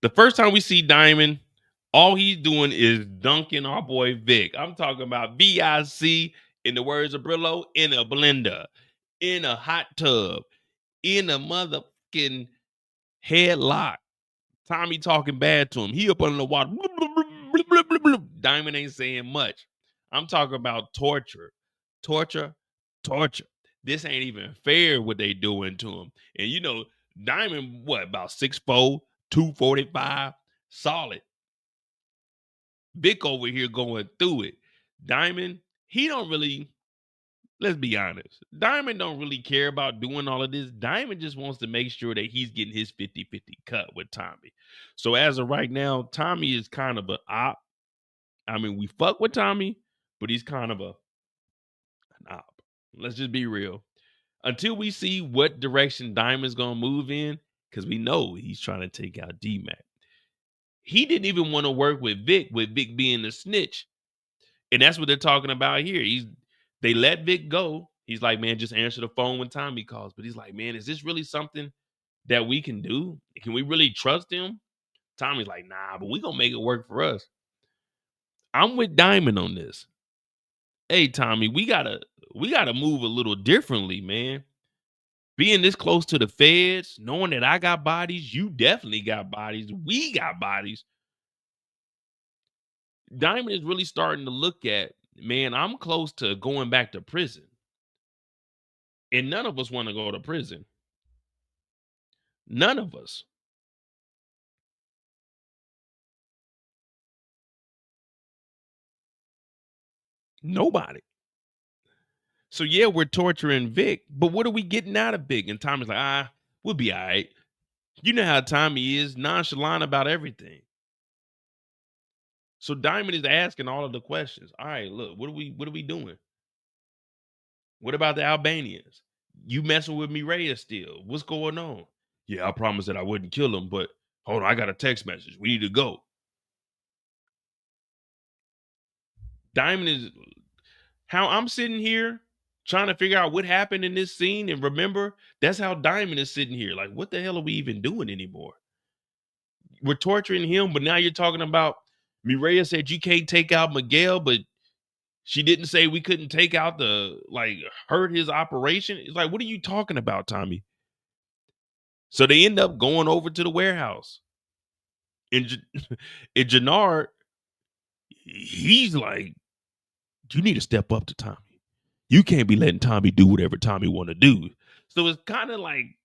The first time we see Diamond, all he's doing is dunking our boy Vic. I'm talking about VIC, in the words of Brillo, in a blender, in a hot tub, in a motherfucking headlock. Tommy talking bad to him. He up under the water. Diamond ain't saying much. I'm talking about torture, torture, torture. This ain't even fair what they doing to him. And you know, Diamond, what, about 6'4", 245, solid. Vic over here going through it. Diamond, he don't really, let's be honest. Diamond don't really care about doing all of this. Diamond just wants to make sure that he's getting his 50-50 cut with Tommy. So as of right now, Tommy is kind of an op. I mean, we fuck with Tommy, but he's kind of an op. Let's just be real. Until we see what direction Diamond's gonna move in, because we know he's trying to take out D-Mac. He didn't even want to work with Vic being the snitch. And that's what they're talking about here. They let Vic go. He's like, man, just answer the phone when Tommy calls. But he's like, man, is this really something that we can do? Can we really trust him? Tommy's like, nah, but we gonna make it work for us. I'm with Diamond on this. Hey, Tommy, we gotta move a little differently, man. Being this close to the feds, knowing that I got bodies, you definitely got bodies, we got bodies. Diamond is really starting to look at, man, I'm close to going back to prison. And none of us want to go to prison. None of us. Nobody. So yeah, we're torturing Vic, but what are we getting out of Vic? And Tommy's like, we'll be all right. You know how Tommy is, nonchalant about everything. So Diamond is asking all of the questions. All right, look, what are we doing? What about the Albanians? You messing with Mireya still? What's going on? Yeah, I promised that I wouldn't kill him, but hold on, I got a text message. We need to go. Diamond is how I'm sitting here trying to figure out what happened in this scene and remember that's how Diamond is sitting here. Like, what the hell are we even doing anymore? We're torturing him, but now you're talking about Mireya said you can't take out Miguel, but she didn't say we couldn't take out hurt his operation. It's like, what are you talking about, Tommy? So they end up going over to the warehouse. And, and Jenard, he's like, you need to step up to Tommy. You can't be letting Tommy do whatever Tommy want to do. So it's kind of like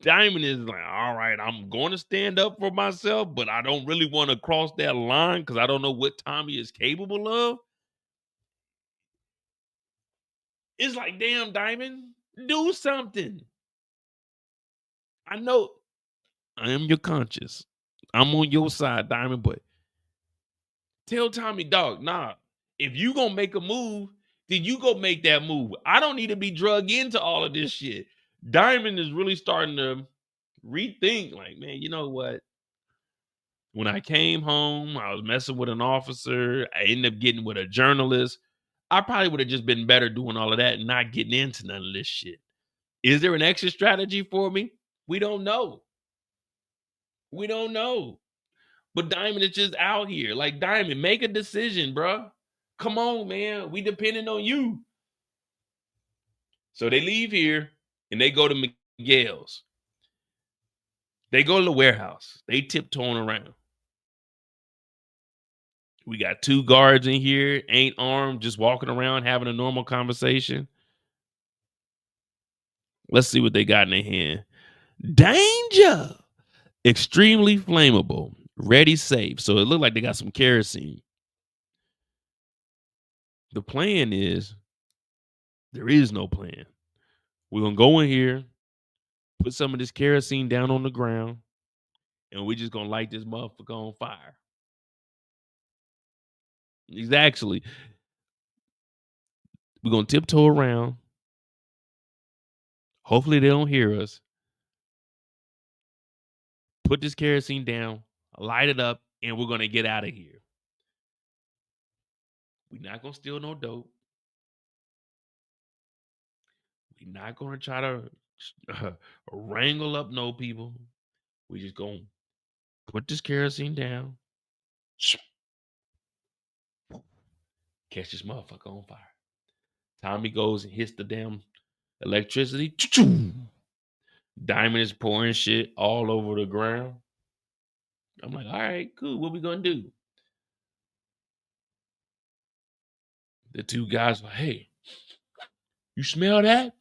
Diamond is like, all right, I'm going to stand up for myself, but I don't really want to cross that line because I don't know what Tommy is capable of. It's like, damn, Diamond, do something. I know I am your conscience. I'm on your side, Diamond, but tell Tommy, dog, nah, if you gonna make a move, then you go make that move. I don't need to be drug into all of this shit. Diamond is really starting to rethink, like, man, you know what? When I came home, I was messing with an officer. I ended up getting with a journalist. I probably would have just been better doing all of that and not getting into none of this shit. Is there an exit strategy for me? We don't know. We don't know. But Diamond is just out here. Like, Diamond, make a decision, bro. Come on, man. We depending on you. So they leave here and they go to Miguel's. They go to the warehouse. They tiptoeing around. We got two guards in here, ain't armed, just walking around having a normal conversation. Let's see what they got in their hand. Danger! Extremely flammable. Ready, safe. So it looked like they got some kerosene. The plan is there is no plan. We're going to go in here, put some of this kerosene down on the ground, and we're just going to light this motherfucker on fire. Exactly. We're going to tiptoe around. Hopefully they don't hear us. Put this kerosene down, light it up, and we're going to get out of here. We're not going to steal no dope. We're not going to try to wrangle up no people. We just going to Put this kerosene down. Catch this motherfucker on fire. Tommy goes and hits the damn electricity. Diamond is pouring shit all over the ground. I'm like, all right, cool. What we gonna do? The two guys like, hey, you smell that?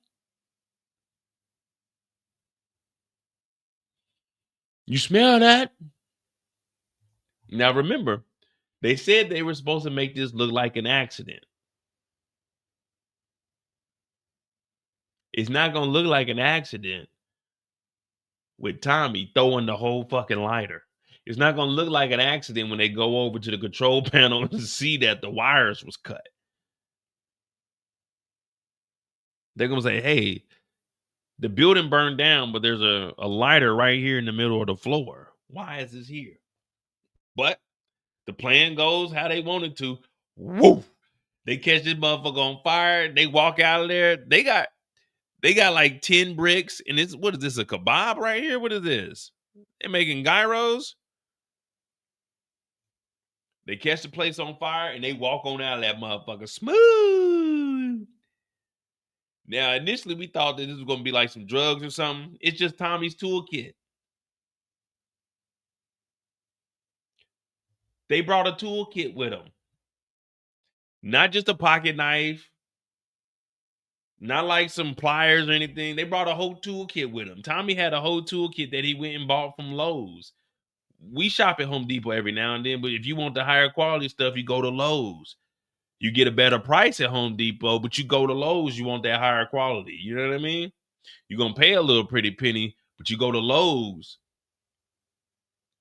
You smell that? Now remember, they said they were supposed to make this look like an accident. It's not gonna look like an accident with Tommy throwing the whole fucking lighter. It's not gonna look like an accident when they go over to the control panel and see that the wires was cut. They're gonna say, hey, the building burned down, but there's a lighter right here in the middle of the floor. Why is this here? But the plan goes how they wanted to. Woo! They catch this motherfucker on fire. They walk out of there. They got like 10 bricks. And it's what is this? A kebab right here? What is this? They're making gyros. They catch the place on fire and they walk on out of that motherfucker smooth. Now, initially we thought that this was gonna be like some drugs or something. It's just Tommy's toolkit. They brought a toolkit with them. Not just a pocket knife, not like some pliers or anything. They brought a whole toolkit with him. Tommy had a whole toolkit that he went and bought from Lowe's. We shop at Home Depot every now and then, but if you want the higher quality stuff, you go to Lowe's. You get a better price at Home Depot, but you go to Lowe's, you want that higher quality. You know what I mean? You're going to pay a little pretty penny, but you go to Lowe's.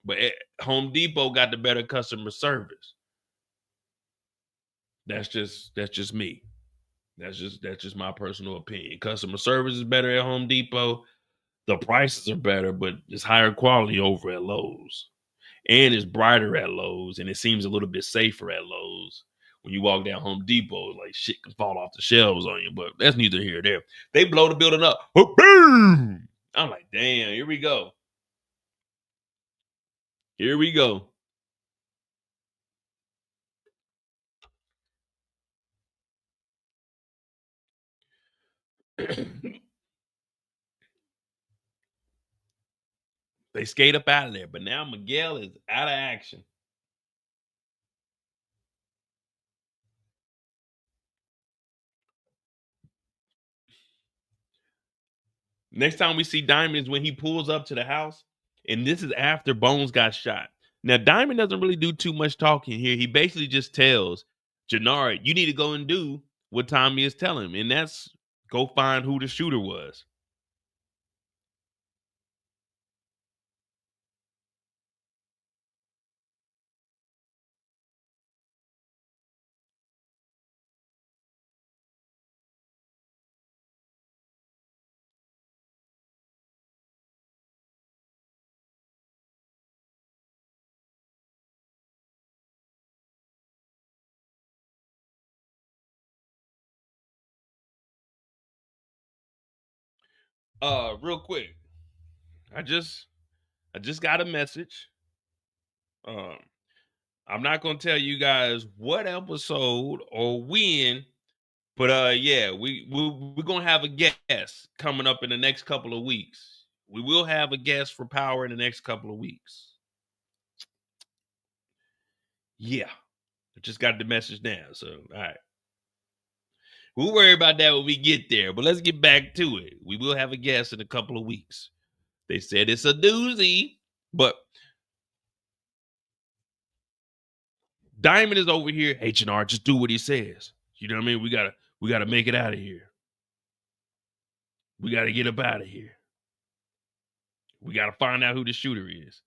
But Home Depot got the better customer service. That's just me. That's just my personal opinion. Customer service is better at Home Depot. The prices are better, but it's higher quality over at Lowe's. And it's brighter at Lowe's, and it seems a little bit safer at Lowe's. When you walk down Home Depot, like shit can fall off the shelves on you, but that's neither here nor there. They blow the building up. Boom! I'm like, damn, here we go. Here we go. They skate up out of there, but now Miguel is out of action. Next time we see Diamond is when he pulls up to the house, and this is after Bones got shot. Now, Diamond doesn't really do too much talking here. He basically just tells Jenard, you need to go and do what Tommy is telling him, and that's go find who the shooter was. Real quick, I just got a message. Um, I'm not gonna tell you guys what episode or when, but yeah, we're gonna have a guest coming up in the next couple of weeks. We will have a guest for Power in the next couple of weeks. Yeah, I just got the message now. So all right, we'll worry about that when we get there. But let's get back to it. We will have a guest in a couple of weeks. They said it's a doozy, but Diamond is over here. Hey, Jenard, just do what he says. You know what I mean? We gotta make it out of here. We gotta get up out of here. We gotta find out who the shooter is.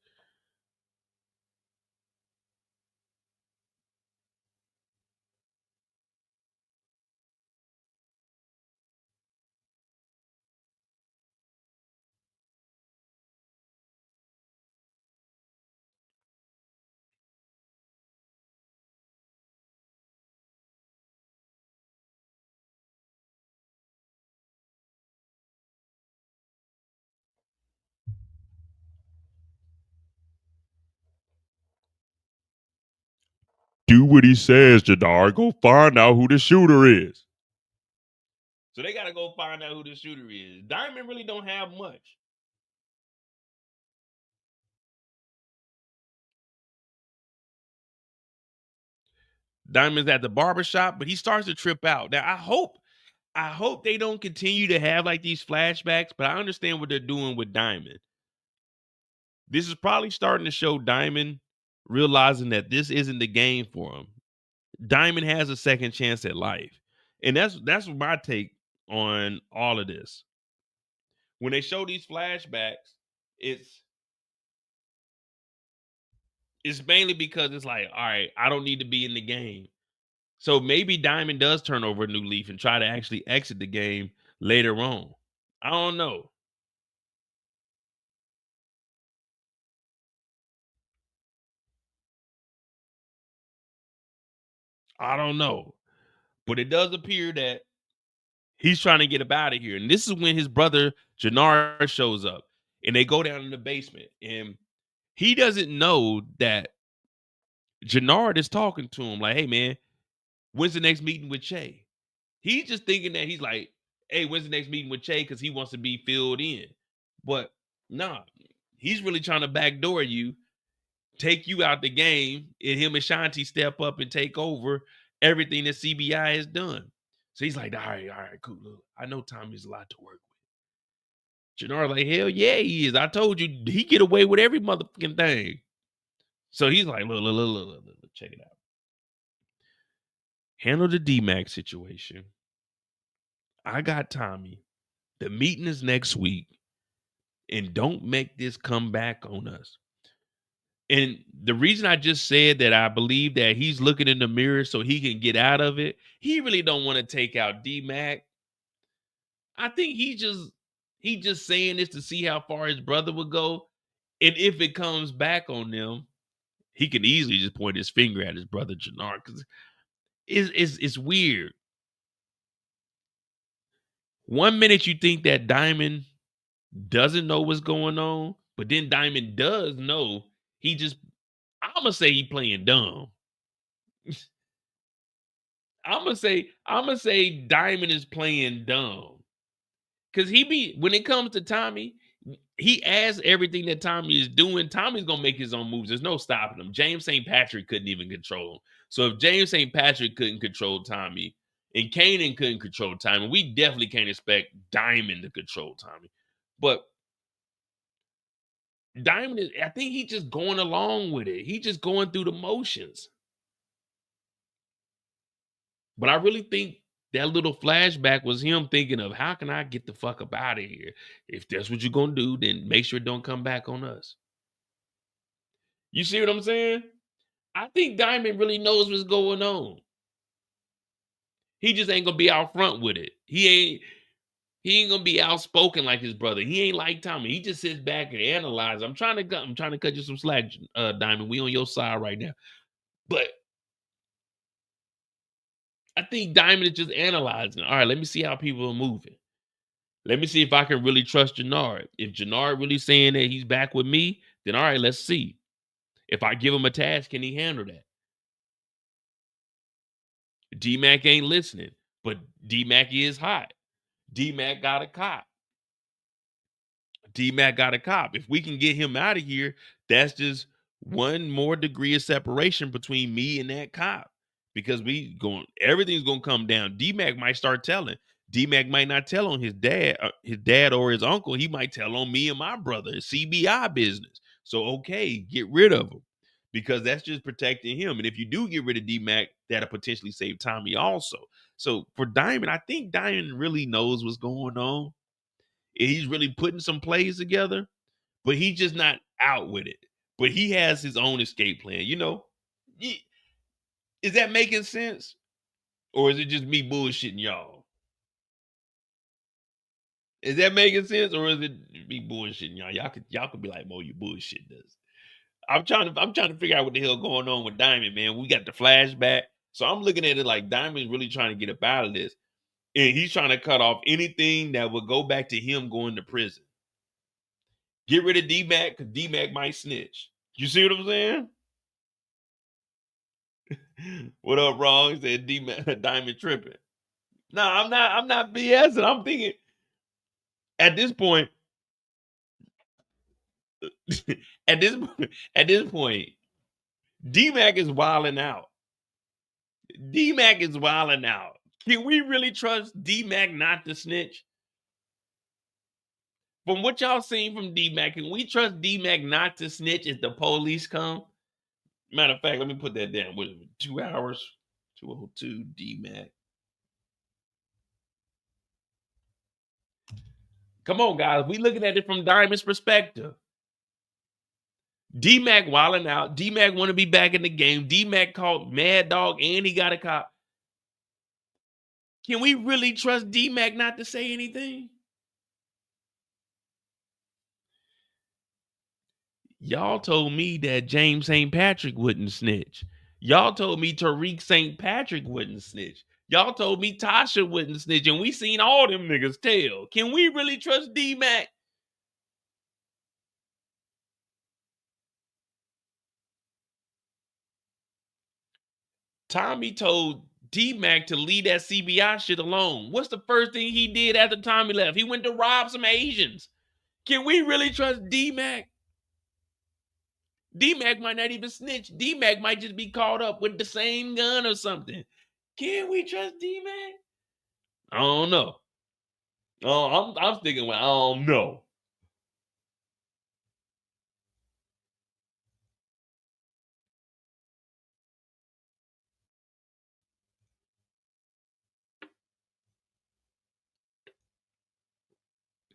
Do what he says, Jenard. Go find out who the shooter is. So they gotta go find out who the shooter is. Diamond really don't have much. Diamond's at the barbershop, but he starts to trip out. Now I hope they don't continue to have like these flashbacks, but I understand what they're doing with Diamond. This is probably starting to show Diamond realizing that this isn't the game for him. Diamond has a second chance at life. And that's my take on all of this. When they show these flashbacks, it's mainly because it's like, all right, I don't need to be in the game. So maybe Diamond does turn over a new leaf and try to actually exit the game later on. I don't know. I don't know. But it does appear that he's trying to get up out of here. And this is when his brother Jenard shows up and they go down in the basement. And he doesn't know that Jenard is talking to him like, hey, man, when's the next meeting with Che? He's just thinking that he's like, hey, when's the next meeting with Che? Because he wants to be filled in. But nah, he's really trying to backdoor you, take you out the game, and him and Shanti step up and take over everything that CBI has done. So he's like, all right, cool. Look, I know Tommy's a lot to work with. Jenard like, hell yeah, he is. I told you, he get away with every motherfucking thing. So he's like, look, check it out. Handle the D-Max situation. I got Tommy. The meeting is next week. And don't make this come back on us. And the reason I just said that I believe that he's looking in the mirror so he can get out of it, he really don't want to take out D-Mac. I think he just saying this to see how far his brother would go. And if it comes back on them, he can easily just point his finger at his brother Jenard. Because it's weird. One minute you think that Diamond doesn't know what's going on, but then Diamond does know. I'm gonna say he playing dumb. I'm gonna say Diamond is playing dumb. Cause when it comes to Tommy, he asks everything that Tommy is doing. Tommy's gonna make his own moves. There's no stopping him. James St. Patrick couldn't even control him. So if James St. Patrick couldn't control Tommy and Kanan couldn't control Tommy, we definitely can't expect Diamond to control Tommy. But Diamond I think he's just going along with it. He just going through the motions. But I really think that little flashback was him thinking of how can I get the fuck up out of here? If that's what you're gonna do, then make sure it don't come back on us. You see what I'm saying? I think Diamond really knows what's going on. He just ain't gonna be out front with it. He ain't gonna be outspoken like his brother. He ain't like Tommy. He just sits back and analyzes. I'm trying to cut you some slack, Diamond. We on your side right now. But I think Diamond is just analyzing. All right, let me see how people are moving. Let me see if I can really trust Jenard. If Jenard really saying that he's back with me, then all right, let's see. If I give him a task, can he handle that? D-Mac ain't listening, but D-Mac is hot. D-Mac got a cop. D-Mac got a cop. If we can get him out of here, that's just one more degree of separation between me and that cop. Because everything's gonna come down. D-Mac might start telling. D-Mac might not tell on his dad or his uncle. He might tell on me and my brother. It's CBI business. So okay, get rid of him. Because that's just protecting him. And if you do get rid of D-Mac, that'll potentially save Tommy also. So for Diamond, I think Diamond really knows what's going on. And he's really putting some plays together, but he's just not out with it. But he has his own escape plan. Is that making sense? Or is it just me bullshitting y'all? Is that making sense? Or is it me bullshitting y'all? Y'all could be like, Mo, you bullshit this. I'm trying to figure out what the hell going on with Diamond, man. We got the flashback. So I'm looking at it like Diamond's really trying to get up out of this. And he's trying to cut off anything that would go back to him going to prison. Get rid of D-Mac because D-Mac might snitch. You see what I'm saying? What up, wrong? He said Diamond tripping. No, I'm not BSing. I'm thinking at this point, at this at this point, D-Mac is wilding out. D-Mac is wilding out. Can we really trust D-Mac not to snitch? From what y'all seen from D-Mac, can we trust D-Mac not to snitch if the police come? Matter of fact, let me put that down. What is it, 2 hours? 202 D-Mac. Come on, guys. We looking at it from Diamond's perspective. D-Mac wilding out. D-Mac want to be back in the game. D-Mac caught Mad Dog and he got a cop. Can we really trust D-Mac not to say anything? Y'all told me that James St. Patrick wouldn't snitch. Y'all told me Tariq St. Patrick wouldn't snitch. Y'all told me Tasha wouldn't snitch, and we seen all them niggas tell. Can we really trust D-Mac? Tommy told D-Mac to leave that CBI shit alone. What's the first thing he did after Tommy left? He went to rob some Asians. Can we really trust D-Mac? D-Mac might not even snitch. D-Mac might just be caught up with the same gun or something. Can we trust D-Mac? I don't know. Oh, I'm sticking with I don't know.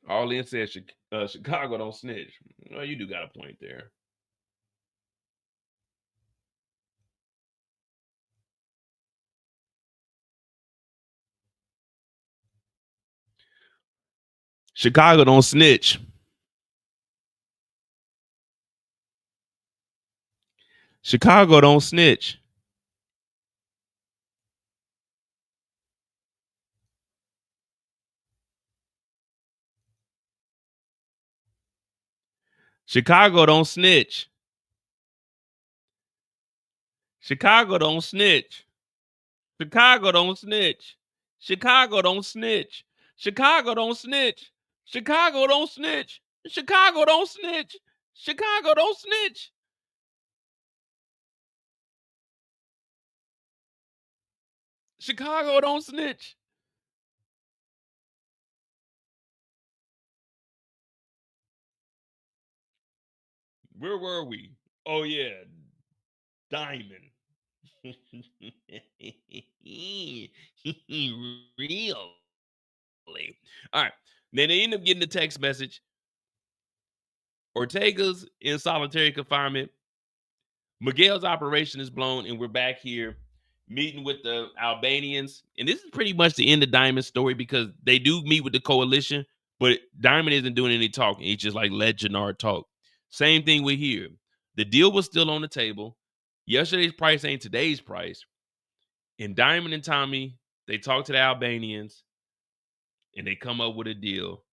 All in said Chicago don't snitch. Well, you do got a point there. Chicago don't snitch. Chicago don't snitch. Chicago don't snitch. Chicago don't snitch. Chicago don't snitch. Chicago don't snitch. Chicago don't snitch. Chicago don't snitch. Chicago don't snitch. Chicago don't snitch. Chicago don't snitch. Where were we? Oh yeah, Diamond. Real. All right. Then they end up getting the text message. Ortega's in solitary confinement. Miguel's operation is blown, and we're back here meeting with the Albanians. And this is pretty much the end of Diamond's story because they do meet with the coalition, but Diamond isn't doing any talking. He's just like, let Jenard talk. Same thing with here. The deal was still on the table. Yesterday's price ain't today's price. And Diamond and Tommy, they talk to the Albanians, and they come up with a deal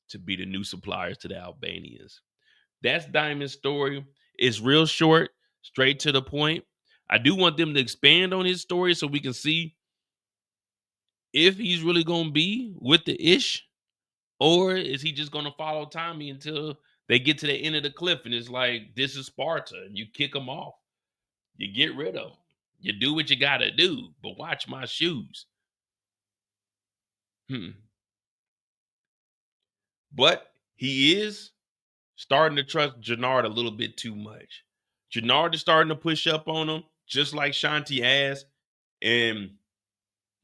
to be the new suppliers to the Albanians. That's Diamond's story. It's real short, straight to the point. I do want them to expand on his story so we can see if he's really going to be with the ish or is he just going to follow Tommy until they get to the end of the cliff and it's like, this is Sparta and you kick them off. You get rid of them. You do what you got to do, but watch my shoes. But he is starting to trust Jenard a little bit too much. Jenard is starting to push up on him, just like Shanti has. And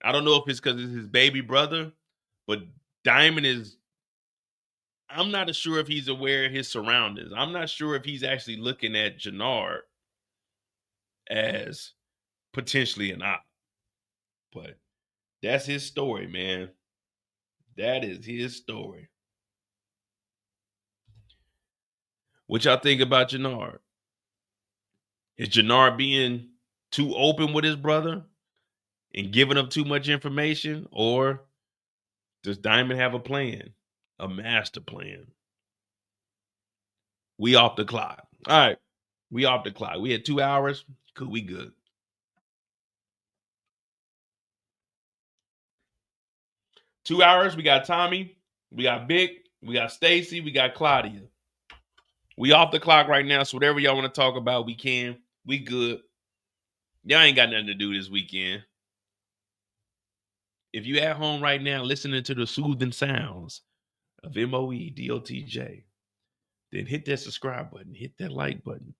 I don't know if it's because it's his baby brother, but Diamond is, I'm not sure if he's aware of his surroundings. I'm not sure if he's actually looking at Jenard as potentially an op. But that's his story, man. That is his story. What y'all think about Jenard? Is Jenard being too open with his brother and giving up too much information? Or does Diamond have a plan? A master plan? We off the clock. All right. We off the clock. We had 2 hours. Cool, we good. Two hours. We got Tommy. We got Vic. We got Stacy. We got Claudia. We off the clock right now. So whatever y'all want to talk about, we can. We good. Y'all ain't got nothing to do this weekend. If you at home right now listening to the soothing sounds of MOE DOTJ, then hit that subscribe button, hit that like button,